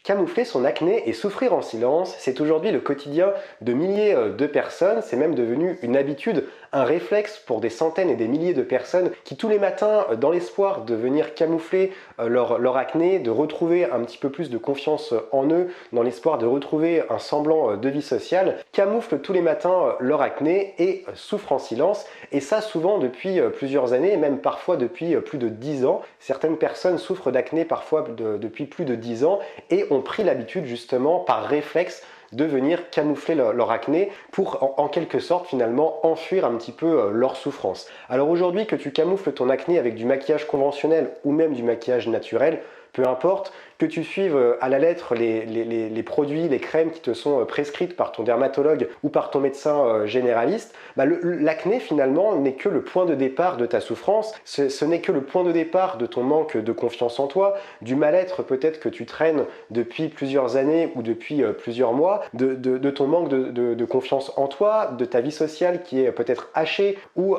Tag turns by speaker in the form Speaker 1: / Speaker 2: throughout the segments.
Speaker 1: Camoufler son acné et souffrir en silence, c'est aujourd'hui le quotidien de milliers de personnes, c'est même devenu une habitude, un réflexe pour des centaines et des milliers de personnes qui tous les matins, dans l'espoir de venir camoufler leur acné, de retrouver un petit peu plus de confiance en eux, dans l'espoir de retrouver un semblant de vie sociale, camouflent tous les matins leur acné et souffrent en silence, et ça souvent depuis plusieurs années, même parfois depuis plus de 10 ans. Certaines personnes souffrent d'acné parfois depuis plus de 10 ans et ont pris l'habitude justement par réflexe de venir camoufler leur acné pour en quelque sorte finalement enfuir un petit peu leur souffrance. Alors aujourd'hui, que tu camoufles ton acné avec du maquillage conventionnel ou même du maquillage naturel, peu importe, que tu suives à la lettre les produits, les crèmes qui te sont prescrites par ton dermatologue ou par ton médecin généraliste, l'acné finalement n'est que le point de départ de ta souffrance, ce n'est que le point de départ de ton manque de confiance en toi, du mal-être peut-être que tu traînes depuis plusieurs années ou depuis plusieurs mois, de ton manque de confiance en toi, de ta vie sociale qui est peut-être hachée, ou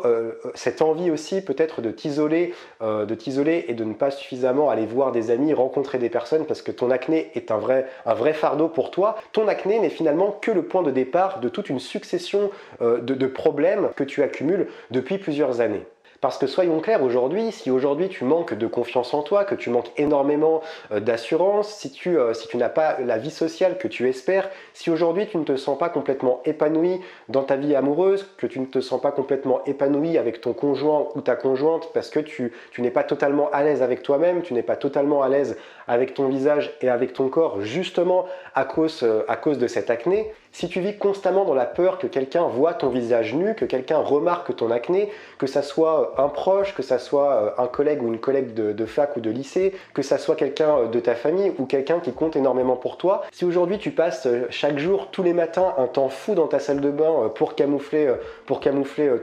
Speaker 1: cette envie aussi peut-être de t'isoler et de ne pas suffisamment aller voir des amis, rencontrer des personnes parce que ton acné est un vrai fardeau pour toi. Ton acné n'est finalement que le point de départ de toute une succession de problèmes que tu accumules depuis plusieurs années. Parce que soyons clairs aujourd'hui, si aujourd'hui tu manques de confiance en toi, que tu manques énormément d'assurance, si tu n'as pas la vie sociale que tu espères, si aujourd'hui tu ne te sens pas complètement épanoui dans ta vie amoureuse, que tu ne te sens pas complètement épanoui avec ton conjoint ou ta conjointe parce que tu n'es pas totalement à l'aise avec toi-même, tu n'es pas totalement à l'aise avec ton visage et avec ton corps justement à cause de cette acné, si tu vis constamment dans la peur que quelqu'un voit ton visage nu, que quelqu'un remarque ton acné, que ça soit un proche, que ça soit un collègue ou une collègue de fac ou de lycée, que ça soit quelqu'un de ta famille ou quelqu'un qui compte énormément pour toi, si aujourd'hui tu passes chaque jour, tous les matins, un temps fou dans ta salle de bain pour camoufler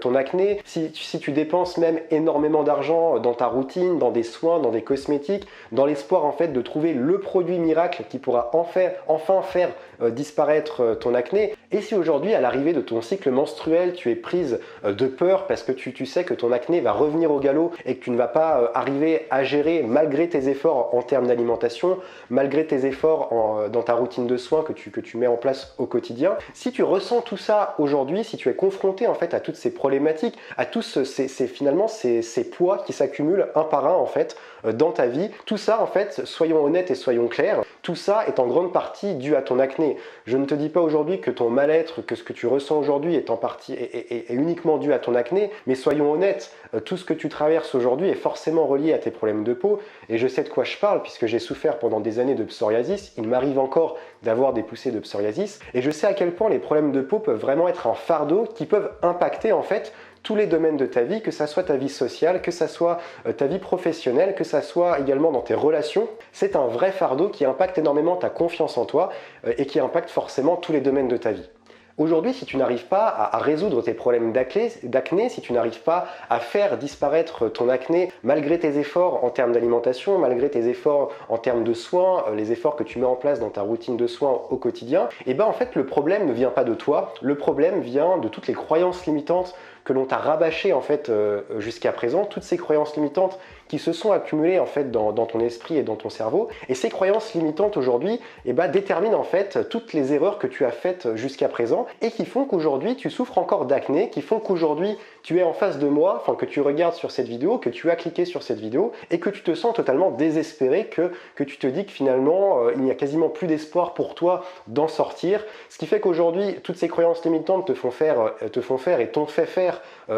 Speaker 1: ton acné, si tu dépenses même énormément d'argent dans ta routine, dans des soins, dans des cosmétiques, dans l'espoir en fait de trouver le produit miracle qui pourra enfin faire disparaître ton acné, et si aujourd'hui à l'arrivée de ton cycle menstruel tu es prise de peur parce que tu sais que ton acné va revenir au galop et que tu ne vas pas arriver à gérer malgré tes efforts en termes d'alimentation, malgré tes efforts dans ta routine de soins que tu mets en place au quotidien, si tu ressens tout ça aujourd'hui, si tu es confronté en fait à toutes ces problématiques, à tous ces poids qui s'accumulent un par un en fait dans ta vie, tout ça en fait, soyons honnêtes et soyons clairs, tout ça est en grande partie dû à ton acné. Je ne te dis pas aujourd'hui que ton mal-être, que ce que tu ressens aujourd'hui est uniquement dû à ton acné, mais soyons honnêtes, tout ce que tu traverses aujourd'hui est forcément relié à tes problèmes de peau, et je sais de quoi je parle puisque j'ai souffert pendant des années de psoriasis, il m'arrive encore d'avoir des poussées de psoriasis, et je sais à quel point les problèmes de peau peuvent vraiment être un fardeau qui peuvent impacter en fait tous les domaines de ta vie, que ça soit ta vie sociale, que ça soit ta vie professionnelle, que ça soit également dans tes relations. C'est un vrai fardeau qui impacte énormément ta confiance en toi et qui impacte forcément tous les domaines de ta vie. Aujourd'hui, si tu n'arrives pas à résoudre tes problèmes d'acné, si tu n'arrives pas à faire disparaître ton acné malgré tes efforts en termes d'alimentation, malgré tes efforts en termes de soins, les efforts que tu mets en place dans ta routine de soins au quotidien, et ben en fait le problème ne vient pas de toi, le problème vient de toutes les croyances limitantes que l'on t'a rabâchées en fait jusqu'à présent, toutes ces croyances limitantes qui se sont accumulées en fait dans ton esprit et dans ton cerveau, et ces croyances limitantes aujourd'hui déterminent en fait toutes les erreurs que tu as faites jusqu'à présent et qui font qu'aujourd'hui tu souffres encore d'acné, qui font qu'aujourd'hui tu es en face de moi, enfin que tu regardes sur cette vidéo, que tu as cliqué sur cette vidéo et que tu te sens totalement désespéré, que tu te dis que finalement il n'y a quasiment plus d'espoir pour toi d'en sortir, ce qui fait qu'aujourd'hui toutes ces croyances limitantes te font faire et t'ont fait faire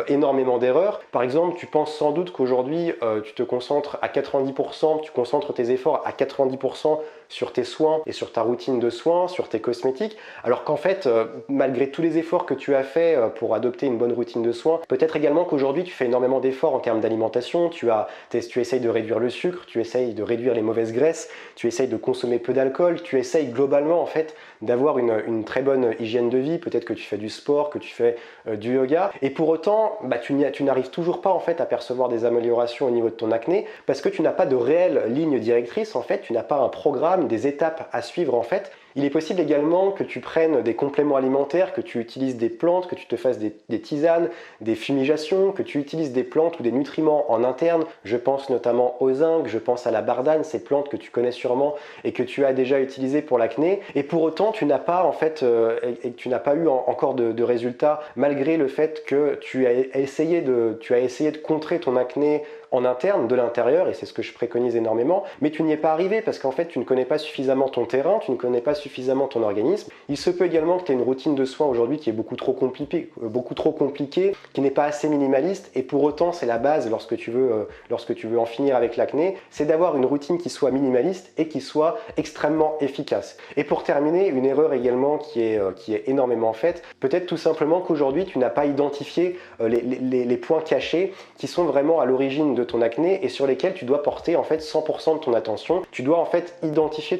Speaker 1: énormément d'erreurs. Par exemple, tu penses sans doute qu'aujourd'hui tu te concentres à 90%, tu concentres tes efforts à 90% sur tes soins et sur ta routine de soins, sur tes cosmétiques, alors qu'en fait, malgré tous les efforts que tu as fait pour adopter une bonne routine de soins, peut-être également qu'aujourd'hui tu fais énormément d'efforts en termes d'alimentation, tu essayes de réduire le sucre, tu essayes de réduire les mauvaises graisses, tu essayes de consommer peu d'alcool, tu essayes globalement en fait d'avoir une très bonne hygiène de vie, peut-être que tu fais du sport, que tu fais du yoga, et pour autant tu n'arrives toujours pas en fait à percevoir des améliorations au niveau de ton acné parce que tu n'as pas de réelle ligne directrice en fait, tu n'as pas un programme, des étapes à suivre en fait, Il est possible également que tu prennes des compléments alimentaires, que tu utilises des plantes, que tu te fasses des tisanes, des fumigations, que tu utilises des plantes ou des nutriments en interne. Je pense notamment au zinc, je pense à la bardane, ces plantes que tu connais sûrement et que tu as déjà utilisées pour l'acné. Et pour autant, tu n'as pas tu n'as pas eu encore de résultats malgré le fait que tu as essayé de contrer ton acné en interne, de l'intérieur, et c'est ce que je préconise énormément, mais tu n'y es pas arrivé parce qu'en fait tu ne connais pas suffisamment ton terrain, tu ne connais pas suffisamment ton organisme. Il se peut également que tu aies une routine de soins aujourd'hui qui est beaucoup trop compliquée, qui n'est pas assez minimaliste, et pour autant c'est la base lorsque tu veux en finir avec l'acné, c'est d'avoir une routine qui soit minimaliste et qui soit extrêmement efficace. Et pour terminer, une erreur également qui est énormément faite, peut-être tout simplement qu'aujourd'hui tu n'as pas identifié les points cachés qui sont vraiment à l'origine de ton acné et sur lesquels tu dois porter en fait 100% de ton attention. Tu dois en fait identifier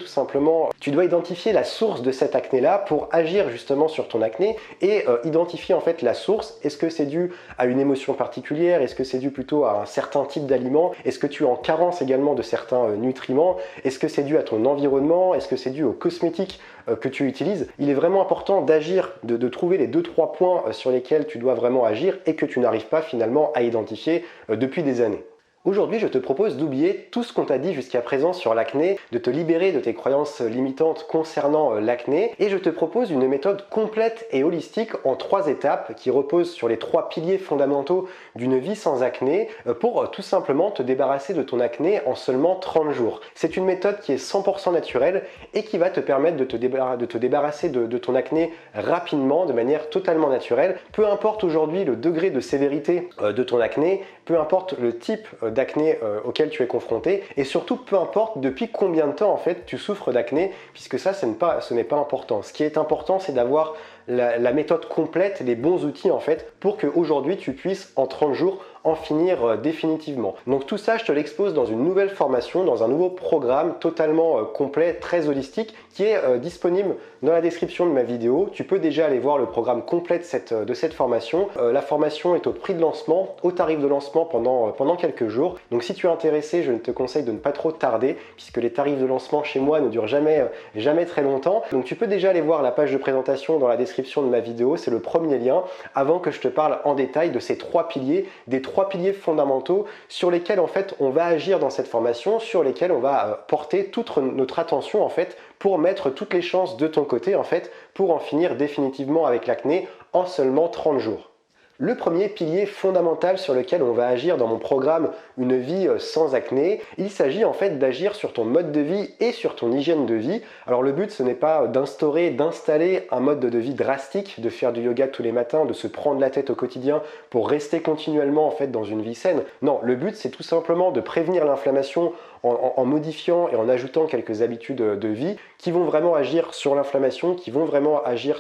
Speaker 1: la source de cet acné là pour agir justement sur ton acné et identifier en fait la source. Est-ce que c'est dû à une émotion particulière? Est-ce que c'est dû plutôt à un certain type d'aliment? Est-ce que tu es en carence également de certains nutriments? Est-ce que c'est dû à ton environnement? Est-ce que c'est dû aux cosmétiques que tu utilises? Il est vraiment important d'agir, de trouver les 2-3 points sur lesquels tu dois vraiment agir et que tu n'arrives pas finalement à identifier depuis des années. Aujourd'hui, je te propose d'oublier tout ce qu'on t'a dit jusqu'à présent sur l'acné, de te libérer de tes croyances limitantes concernant l'acné, et je te propose une méthode complète et holistique en 3 étapes qui repose sur les 3 piliers fondamentaux d'une vie sans acné pour tout simplement te débarrasser de ton acné en seulement 30 jours. C'est une méthode qui est 100% naturelle et qui va te permettre de te débarrasser de ton acné rapidement, de manière totalement naturelle. Peu importe aujourd'hui le degré de sévérité de ton acné, peu importe le type d'acné auquel tu es confronté et surtout peu importe depuis combien de temps en fait tu souffres d'acné, puisque ça ce n'est pas important. Ce qui est important, c'est d'avoir la méthode complète, les bons outils en fait pour qu'aujourd'hui tu puisses en 30 jours en finir définitivement. Donc tout ça, je te l'expose dans une nouvelle formation, dans un nouveau programme totalement complet, très holistique, qui est disponible dans la description de ma vidéo. Tu peux déjà aller voir le programme complet de cette formation. La formation est au prix de lancement, au tarif de lancement pendant quelques jours. Donc si tu es intéressé, je te conseille de ne pas trop tarder, puisque les tarifs de lancement chez moi ne durent jamais très longtemps. Donc tu peux déjà aller voir la page de présentation dans la description de ma vidéo, c'est le premier lien, avant que je te parle en détail de ces 3 piliers, des 3 piliers fondamentaux sur lesquels en fait on va agir dans cette formation, sur lesquels on va porter toute notre attention en fait pour mettre toutes les chances de ton côté en fait pour en finir définitivement avec l'acné en seulement 30 jours. Le premier pilier fondamental sur lequel on va agir dans mon programme Une vie sans acné, il s'agit en fait d'agir sur ton mode de vie et sur ton hygiène de vie. Alors le but, ce n'est pas d'installer un mode de vie drastique, de faire du yoga tous les matins, de se prendre la tête au quotidien pour rester continuellement en fait dans une vie saine. Non, le but, c'est tout simplement de prévenir l'inflammation en modifiant et en ajoutant quelques habitudes de vie qui vont vraiment agir sur l'inflammation, qui vont vraiment agir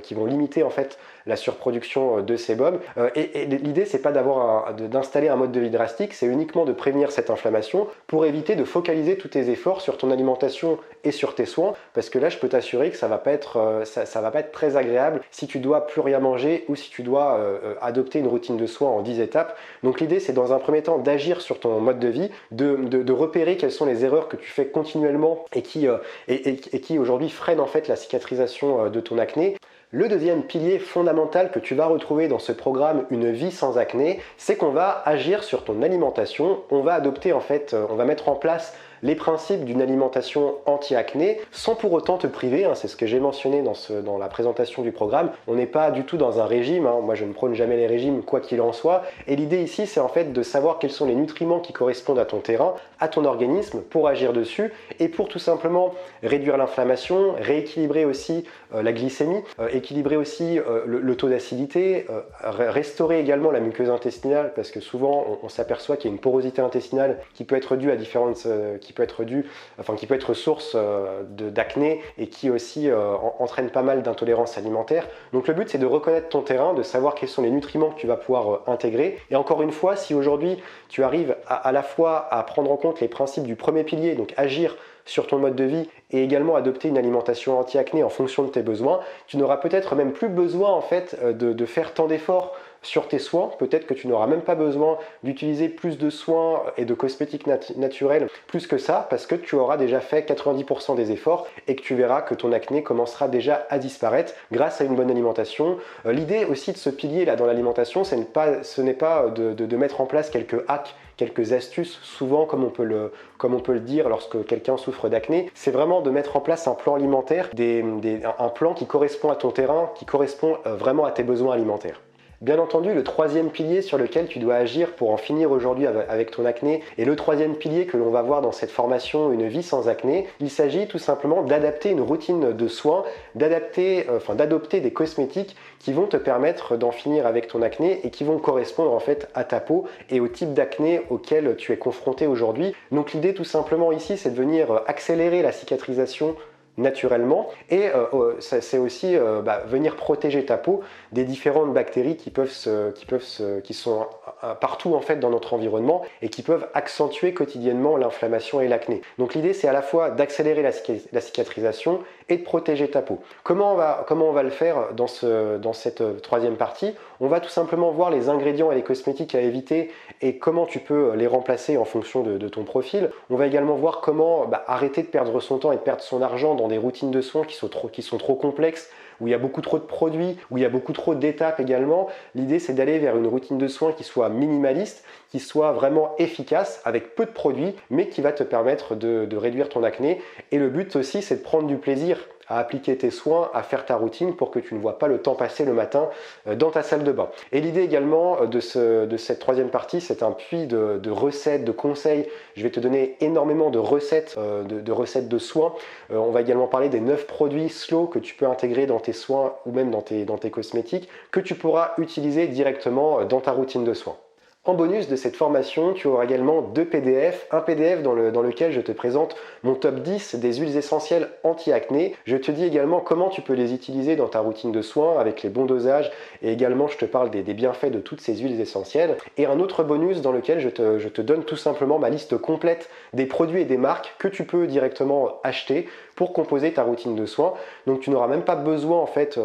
Speaker 1: qui vont limiter en fait la surproduction de sébum. Et l'idée, c'est pas d'installer un mode de vie drastique, c'est uniquement de prévenir cette inflammation pour éviter de focaliser tous tes efforts sur ton alimentation et sur tes soins, parce que là, je peux t'assurer que ça va pas être très agréable si tu dois plus rien manger ou si tu dois adopter une routine de soins en 10 étapes. Donc l'idée, c'est dans un premier temps d'agir sur ton mode de vie, de repérer quelles sont les erreurs que tu fais continuellement et qui aujourd'hui freinent en fait la cicatrisation de ton acné. Le deuxième pilier fondamental que tu vas retrouver dans ce programme Une vie sans acné, c'est qu'on va agir sur ton alimentation. On va adopter en fait, on va mettre en place les principes d'une alimentation anti-acné sans pour autant te priver, hein, c'est ce que j'ai mentionné dans la présentation du programme. On n'est pas du tout dans un régime, hein. Moi je ne prône jamais les régimes quoi qu'il en soit, et l'idée ici c'est en fait de savoir quels sont les nutriments qui correspondent à ton terrain, à ton organisme pour agir dessus et pour tout simplement réduire l'inflammation, rééquilibrer aussi la glycémie, équilibrer aussi le taux d'acidité, restaurer également la muqueuse intestinale, parce que souvent on s'aperçoit qu'il y a une porosité intestinale qui peut être due à qui peut être source d'acné et qui aussi entraîne pas mal d'intolérance alimentaire. Donc le but, c'est de reconnaître ton terrain, de savoir quels sont les nutriments que tu vas pouvoir intégrer. Et encore une fois, si aujourd'hui tu arrives à la fois à prendre en compte les principes du premier pilier, donc agir sur ton mode de vie et également adopter une alimentation anti-acné en fonction de tes besoins, tu n'auras peut-être même plus besoin en fait de faire tant d'efforts sur tes soins. Peut-être que tu n'auras même pas besoin d'utiliser plus de soins et de cosmétiques naturels plus que ça, parce que tu auras déjà fait 90% des efforts et que tu verras que ton acné commencera déjà à disparaître grâce à une bonne alimentation. L'idée aussi de ce pilier là dans l'alimentation, ce n'est pas de mettre en place quelques hacks, quelques astuces, souvent comme on peut le dire lorsque quelqu'un souffre d'acné, c'est vraiment de mettre en place un plan alimentaire, un plan qui correspond à ton terrain, qui correspond vraiment à tes besoins alimentaires. Bien entendu, le troisième pilier sur lequel tu dois agir pour en finir aujourd'hui avec ton acné, et le troisième pilier que l'on va voir dans cette formation Une vie sans acné, il s'agit tout simplement d'adapter une routine de soins, d'adopter des cosmétiques qui vont te permettre d'en finir avec ton acné et qui vont correspondre en fait à ta peau et au type d'acné auquel tu es confronté aujourd'hui. Donc l'idée tout simplement ici, c'est de venir accélérer la cicatrisation naturellement et c'est aussi venir protéger ta peau des différentes bactéries qui sont partout en fait dans notre environnement et qui peuvent accentuer quotidiennement l'inflammation et l'acné. Donc l'idée c'est à la fois d'accélérer la cicatrisation et de protéger ta peau. Comment on va le faire dans cette troisième partie? On va tout simplement voir les ingrédients et les cosmétiques à éviter et comment tu peux les remplacer en fonction de ton profil. On va également voir comment arrêter de perdre son temps et de perdre son argent dans des routines de soins qui sont trop complexes, où il y a beaucoup trop de produits, où il y a beaucoup trop d'étapes également. L'idée c'est d'aller vers une routine de soins qui soit minimaliste, qui soit vraiment efficace, avec peu de produits, mais qui va te permettre de réduire ton acné. Et le but aussi c'est de prendre du plaisir à appliquer tes soins, à faire ta routine pour que tu ne vois pas le temps passer le matin dans ta salle de bain. Et l'idée également de cette troisième partie, c'est un puits de recettes, de conseils. Je vais te donner énormément de recettes, recettes de soins. On va également parler des 9 produits slow que tu peux intégrer dans tes soins ou même dans tes cosmétiques que tu pourras utiliser directement dans ta routine de soins. En bonus de cette formation, tu auras également 2 PDF, un PDF dans lequel je te présente mon top 10 des huiles essentielles anti-acné. Je te dis également comment tu peux les utiliser dans ta routine de soins avec les bons dosages et également je te parle des bienfaits de toutes ces huiles essentielles. Et un autre bonus dans lequel je te donne tout simplement ma liste complète des produits et des marques que tu peux directement acheter pour composer ta routine de soins. Donc tu n'auras même pas besoin en fait,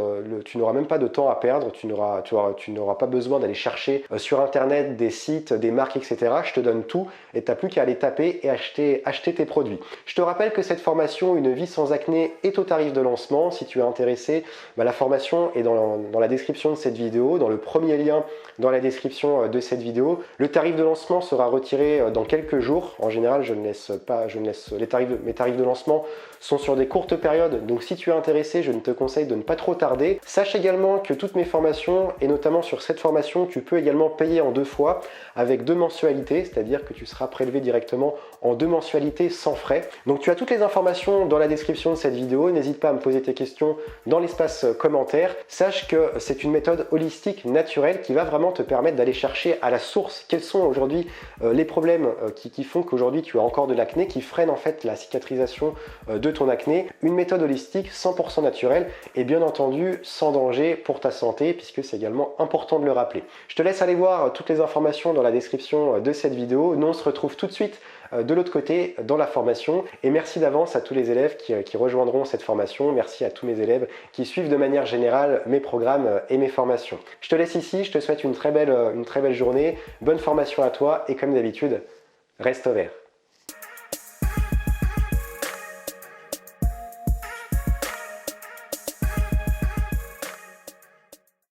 Speaker 1: tu n'auras même pas de temps à perdre, tu n'auras pas besoin d'aller chercher sur internet des sites, des marques, etc. Je te donne tout et tu n'as plus qu'à aller taper et acheter tes produits. Je te rappelle que cette formation Une vie sans acné est au tarif de lancement. Si tu es intéressé, la formation est dans la description de cette vidéo, dans le premier lien dans la description de cette vidéo. Le tarif de lancement sera retiré dans quelques jours. En général, mes tarifs de lancement sont sur des courtes périodes, donc si tu es intéressé, je te conseille de ne pas trop tarder. Sache également que toutes mes formations, et notamment sur cette formation, tu peux également payer en 2 fois avec 2 mensualités, c'est-à-dire que tu seras prélevé directement en 2 mensualités sans frais. Donc tu as toutes les informations dans la description de cette vidéo, n'hésite pas à me poser tes questions dans l'espace commentaire. Sache que c'est une méthode holistique naturelle qui va vraiment te permettre d'aller chercher à la source quels sont aujourd'hui les problèmes qui font qu'aujourd'hui tu as encore de l'acné, qui freinent en fait la cicatrisation de ton acné. Une méthode holistique 100% naturelle et bien entendu sans danger pour ta santé, puisque c'est également important de le rappeler. Je te laisse aller voir toutes les informations dans la description de cette vidéo. Nous on se retrouve tout de suite de l'autre côté dans la formation et merci d'avance à tous les élèves qui rejoindront cette formation. Merci à tous mes élèves qui suivent de manière générale mes programmes et mes formations. Je te laisse ici, je te souhaite une très belle journée, bonne formation à toi et comme d'habitude, reste vert.